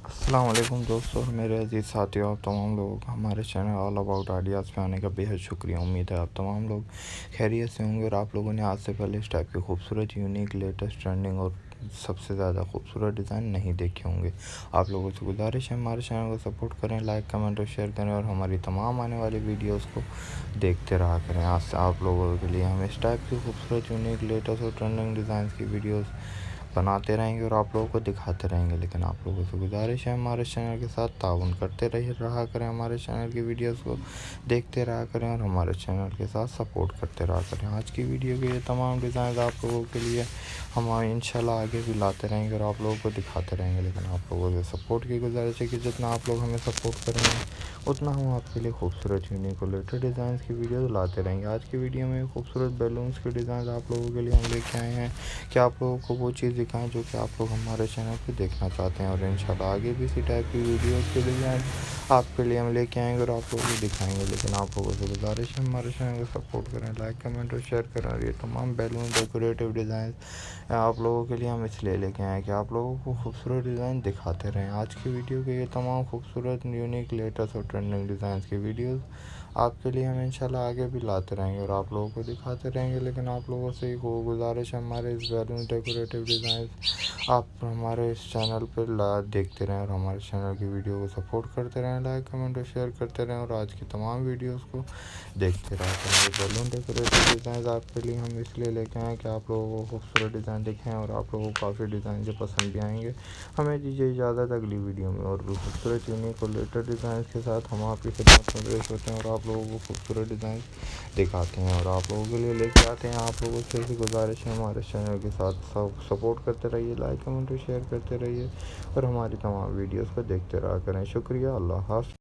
السلام علیکم دوستو، میرے عزیز ساتھیوں، آپ تمام لوگ ہمارے چینل آل اباؤٹ آئیڈیاز پہ آنے کا بیحد شکریہ۔ امید ہے آپ تمام لوگ خیریت سے ہوں گے اور آپ لوگوں نے آج سے پہلے اس ٹائپ کے خوبصورت، یونیک، لیٹسٹ، ٹرینڈنگ اور سب سے زیادہ خوبصورت ڈیزائن نہیں دیکھے ہوں گے۔ آپ لوگوں سے گزارش ہے ہمارے چینل کو سپورٹ کریں، لائک، کمنٹ اور شیئر کریں اور ہماری تمام آنے والی ویڈیوز کو دیکھتے رہا کریں۔ آج سے آپ لوگوں کے لیے ہم اس ٹائپ کی خوبصورت، یونیک، لیٹسٹ اور ٹرینڈنگ ڈیزائنس کی ویڈیوز بناتے رہیں گے اور آپ لوگوں کو دکھاتے رہیں گے، لیکن آپ لوگوں سے گزارش ہے ہمارے چینل کے ساتھ تعاون کرتے رہا کریں، ہمارے چینل کی ویڈیوز کو دیکھتے رہا کریں اور ہمارے چینل کے ساتھ سپورٹ کرتے رہا کریں۔ آج کی ویڈیو کے یہ تمام ڈیزائنز آپ لوگوں کے لیے ہم انشاءاللہ آگے بھی لاتے رہیں گے اور آپ لوگوں کو دکھاتے رہیں گے، لیکن آپ لوگوں سے سپورٹ کی گزارش ہے کہ جتنا آپ لوگ ہمیں سپورٹ کریں گے اتنا ہم آپ کے لیے خوبصورت، یونیک اور لیٹسٹ ڈیزائنس کی ویڈیوز لاتے رہیں گے۔ آج کی ویڈیو میں خوبصورت بیلونس کے ڈیزائنز آپ لوگوں کے لیے ہم لے کے آئے ہیں کہ آپ لوگوں کو وہ چیز دکھائیں جو کہ آپ لوگ ہمارے چینل پہ دیکھنا چاہتے ہیں، اور انشاءاللہ آگے بھی اسی ٹائپ کی ویڈیوز کے ڈیزائن آپ کے لیے ہم لے کے آئیں گے اور آپ لوگوں کو دکھائیں گے، لیکن آپ لوگوں سے گزارش ہے ہمارے چینل کو سپورٹ کریں، لائک، کمنٹ اور شیئر کریں۔ اور یہ تمام بیلون ڈیکوریٹو ڈیزائنز آپ لوگوں کے لیے ہم اس لیے لے کے آئے ہیں کہ آپ لوگوں کو خوبصورت ڈیزائن دکھاتے رہیں۔ آج کی ویڈیو کے یہ تمام خوبصورت، یونیک، لیٹسٹ اور ٹرینڈنگ ڈیزائنس کی ویڈیوز آپ کے لیے ہم انشاءاللہ آگے بھی لاتے رہیں گے اور آپ لوگوں کو دکھاتے رہیں گے، لیکن آپ لوگوں سے ایک گزارش ہے ہمارے اس بیلون ڈیکوریٹو ڈیزائنز آپ ہمارے اس چینل پہ دیکھتے رہیں اور ہمارے چینل کی ویڈیو کو سپورٹ کرتے رہیں، لائک، کمنٹ اور شیئر کرتے رہیں اور آج کی تمام ویڈیوز کو دیکھتے رہتے ہیں۔ یہ بیلون ڈیکوریٹو ڈیزائنز آپ کے لیے ہم اس لیے لے کے آئے ہیں کہ آپ لوگوں کو خوبصورت ڈیزائن دکھیں اور آپ لوگوں کو کافی ڈیزائن جو پسند بھی آئیں گے۔ ہمیں دیجیے اجازت، اگلی ویڈیو میں اور بھی خوبصورت، یونیک اور لیٹسٹ ڈیزائنس کے ساتھ ہم آپ کی خدمت میں پیش ہوتے ہیں اور آپ لوگوں کو خوبصورت ڈیزائن دکھاتے ہیں اور آپ لوگوں کے لیے لے کے آتے ہیں۔ آپ لوگوں سے ایسی گزارش ہے ہمارے چینل کے ساتھ سپورٹ کرتے رہیے، لائک، کمنٹ اور شیئر کرتے رہیے اور ہماری تمام ویڈیوز کو دیکھتے رہا کریں۔ شکریہ، اللہ حافظ۔